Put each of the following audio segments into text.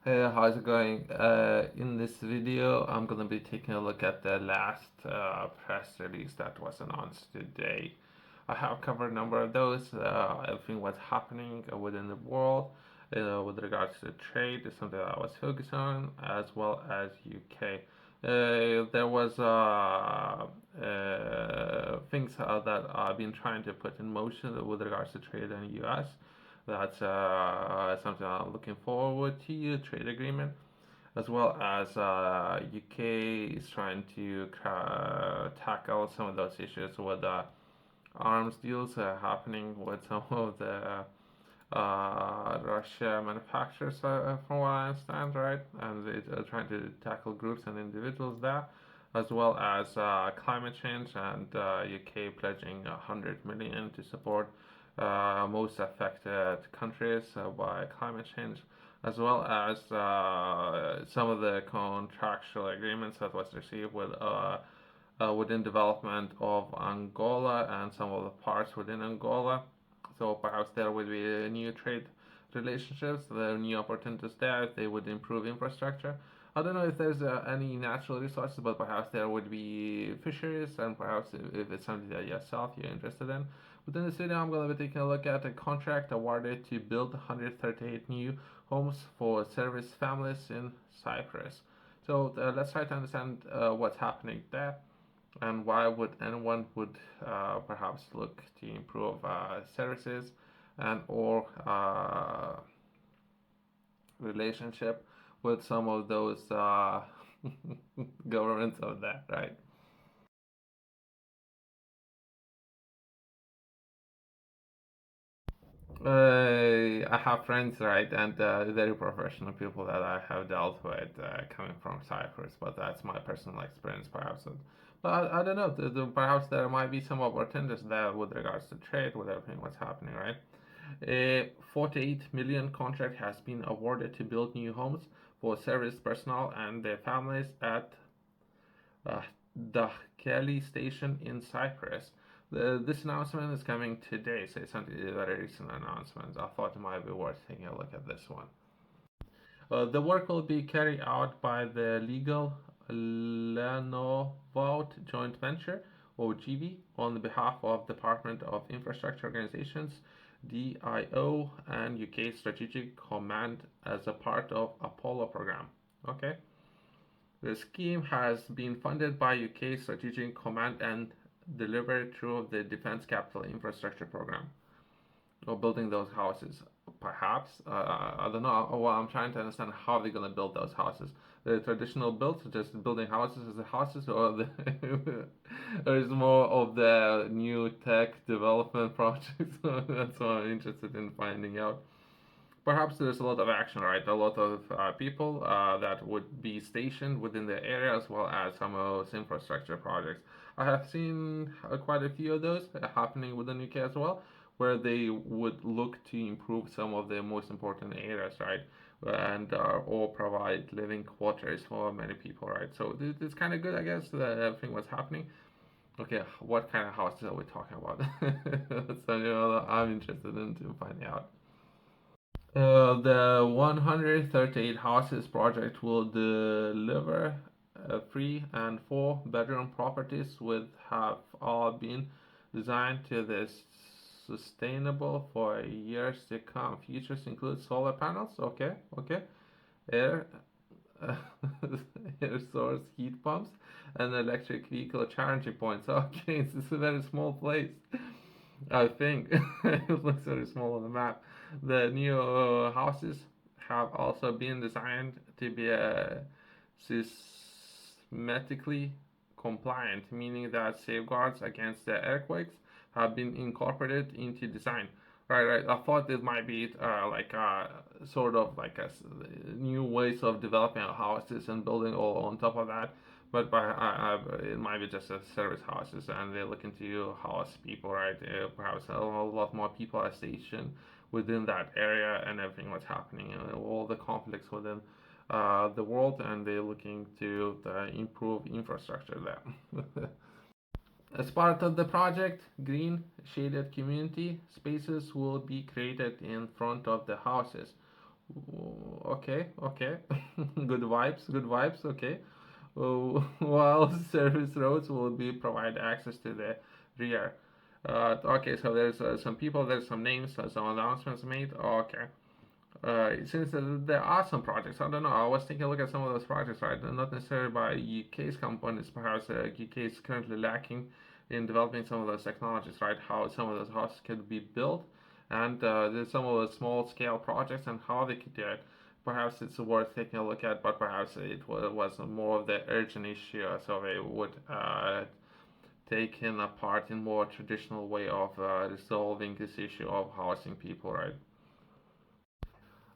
Hey, how's it going? In this video, I'm gonna be taking a look at the last press release that was announced today. I have covered a number of those, everything what's happening within the world, with regards to trade is something that I was focused on, as well as UK. There was things that I've been trying to put in motion with regards to trade in the US. That's something I'm looking forward to, trade agreement, as well as UK is trying to tackle some of those issues with arms deals happening with some of the Russia manufacturers, from what I understand, right? And they're trying to tackle groups and individuals there, as well as climate change and UK pledging 100 million to support most affected countries by climate change, as well as some of the contractual agreements that was received within development of Angola and some of the parts within Angola. So perhaps there will be new trade relationships, there are new opportunities there if they would improve infrastructure. I don't know if there's any natural resources, but perhaps there would be fisheries, and perhaps if it's something that yourself you're interested in. Within this video, I'm going to be taking a look at a contract awarded to build 138 new homes for service families in Cyprus. So let's try to understand what's happening there and why would anyone would perhaps look to improve services and or relationship with some of those governments of that, right? I have friends, right, and very professional people that I have dealt with coming from Cyprus, but that's my personal experience, perhaps. But I don't know, perhaps there might be some opportunities there with regards to trade, with everything what's happening, right? A 48 million contract has been awarded to build new homes for service personnel and their families at uh, Dhekelia Station in Cyprus. This announcement is coming today, so it's not a very recent announcement. I thought it might be worth taking a look at this one. The work will be carried out by the legal Lenovout joint venture, or GV, on behalf of Department of Infrastructure Organizations, DIO, and UK Strategic Command as a part of Apollo program. Okay. The scheme has been funded by UK Strategic Command and delivered through the Defence Capital Infrastructure Program, or building those houses. Perhaps, I don't know. Well, I'm trying to understand how they're gonna build those houses. The traditional build, just building houses as the houses, or or is more of the new tech development projects. That's what I'm interested in finding out. Perhaps there's a lot of action, right? A lot of people that would be stationed within the area, as well as some of those infrastructure projects. I have seen quite a few of those happening within UK as well, where they would look to improve some of the most important areas, right? And or provide living quarters for many people, right? So it's kind of good, I guess, that everything was happening. Okay, what kind of houses are we talking about? So, I'm interested in to find out. The 138 houses project will deliver three and four bedroom properties with have all been designed to this sustainable for years to come. Features include solar panels, okay, okay, air air source heat pumps, and electric vehicle charging points. Okay, this is a very small place. I think it looks very small on the map. The new houses have also been designed to be systematically compliant, meaning that safeguards against the earthquakes have been incorporated into design. Right, right. I thought it might be like sort of like new ways of developing houses and building all on top of that, but it might be just a service houses, and they're looking to house people, right? Perhaps a lot more people are stationed within that area, and everything what's happening, and all the conflicts within the world, and they're looking to improve infrastructure there. As part of the project, green shaded community spaces will be created in front of the houses, Okay, okay. Good vibes, good vibes. Okay. While service roads will be provide access to the rear. Okay, so there's some people, there's some names, some announcements made. Okay. Since there are some projects, I don't know. I was taking a look at some of those projects, right? Not necessarily by UK's companies. Perhaps UK is currently lacking in developing some of those technologies, right? How some of those houses could be built, and there's some of those small scale projects and how they could do it. Perhaps it's worth taking a look at, but perhaps it was more of the urgent issue, so they would take in a part in more traditional way of resolving this issue of housing people, right?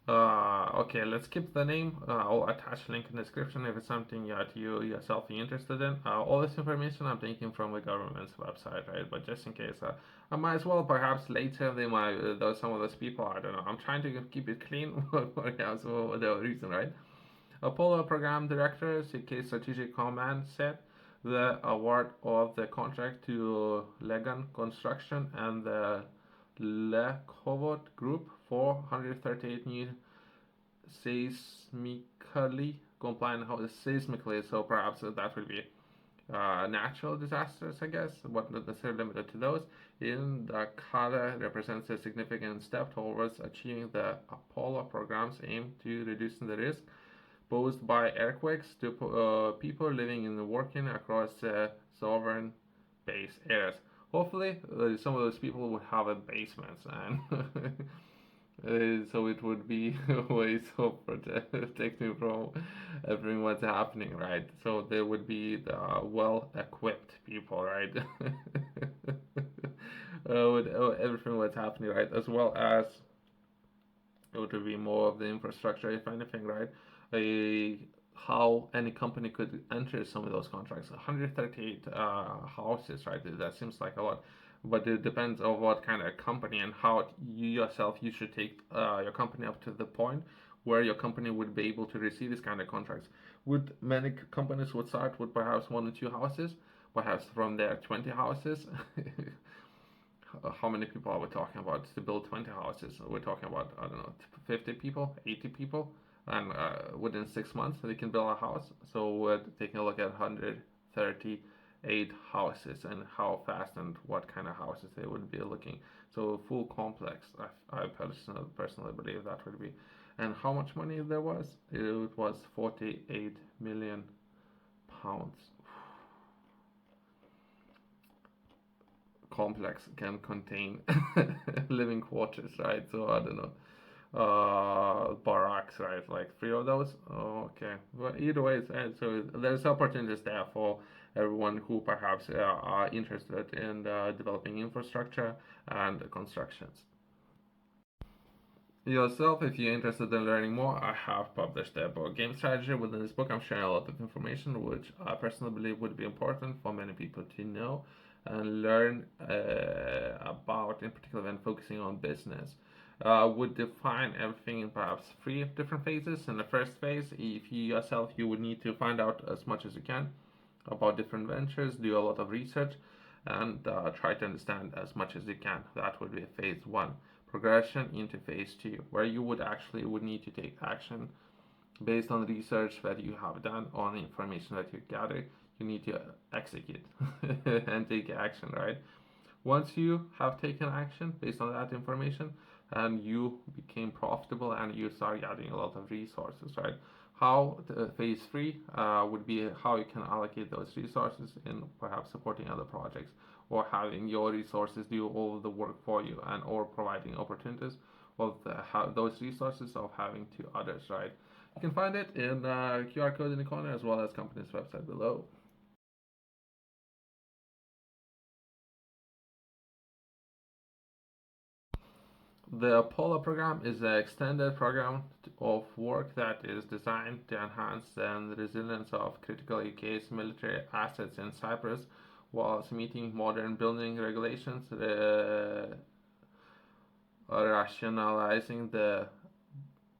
Okay, let's keep the name. I'll attach a link in the description if it's something that you yourself are interested in. All this information I'm taking from the government's website, right? But just in case, I might as well perhaps later they might, though some of those people, I don't know. I'm trying to keep it clean, perhaps for whatever reason, right? Apollo Program Director, CK Strategic Command said the award of the contract to Legan Construction and the Lekovot Group for 138 new seismically compliant houses, seismically, so perhaps that would be natural disasters, I guess, but not necessarily limited to those. In the Kala represents a significant step towards achieving the Apollo program's aim to reducing the risk posed by earthquakes to people living and working across sovereign base areas. Hopefully, some of those people would have a basement, and so it would be ways of protecting from everything what's happening, right? So there would be the well-equipped people, right? With everything what's happening, right? As well as it would be more of the infrastructure, if anything, right? A how any company could enter some of those contracts. 138 houses, right? That seems like a lot, but it depends on what kind of company and how you yourself you should take your company up to the point where your company would be able to receive this kind of contracts. Would many companies would start with perhaps one or two houses, perhaps from there 20 houses. How many people are we talking about to build 20 houses? We're talking about, I don't know, 50 people, 80 people, and within 6 months they can build a house. So we're taking a look at 138 houses and how fast and what kind of houses they would be looking. So full complex, I personally believe that would be. And how much money there was? It was 48 million pounds. Complex can contain living quarters, right? So I don't know, barracks, right? Like three of those. Oh, okay, well, either way, so there's opportunities there for everyone who perhaps are interested in developing infrastructure and constructions. Yourself, if you're interested in learning more, I have published a book, Game Strategy. Within this book, I'm sharing a lot of information which I personally believe would be important for many people to know and learn about, in particular, when focusing on business. Would define everything in perhaps three different phases. In the first phase, if you yourself, you would need to find out as much as you can about different ventures, do a lot of research, and try to understand as much as you can. That would be phase one. Progression into phase two, where you would actually would need to take action based on research that you have done, on the information that you gather. You need to execute and take action, right? Once you have taken action based on that information and you became profitable and you start gathering a lot of resources, right? How the phase three would be how you can allocate those resources in perhaps supporting other projects or having your resources do all of the work for you and or providing opportunities of those resources of having to others, right? You can find it in QR code in the corner as well as company's website below. The Apollo program is an extended program of work that is designed to enhance the resilience of critical UK's military assets in Cyprus whilst meeting modern building regulations, rationalizing the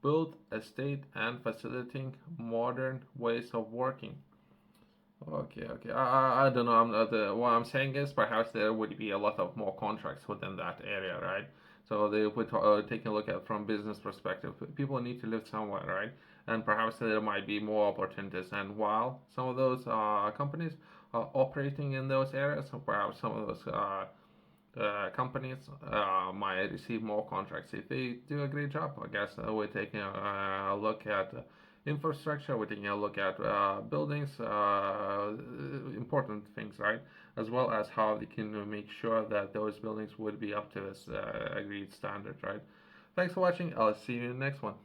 built estate and facilitating modern ways of working. Okay, okay. I don't know. What I'm saying is perhaps there would be a lot of more contracts within that area, right? So they would take a look at from business perspective. People need to live somewhere, right? And perhaps there might be more opportunities. And while some of those companies are operating in those areas, perhaps some of those companies might receive more contracts if they do a great job. I guess we're taking a look at infrastructure, we're taking a look at buildings, important things, right? As well as how they can make sure that those buildings would be up to this agreed standard, right? Thanks for watching. I'll see you in the next one.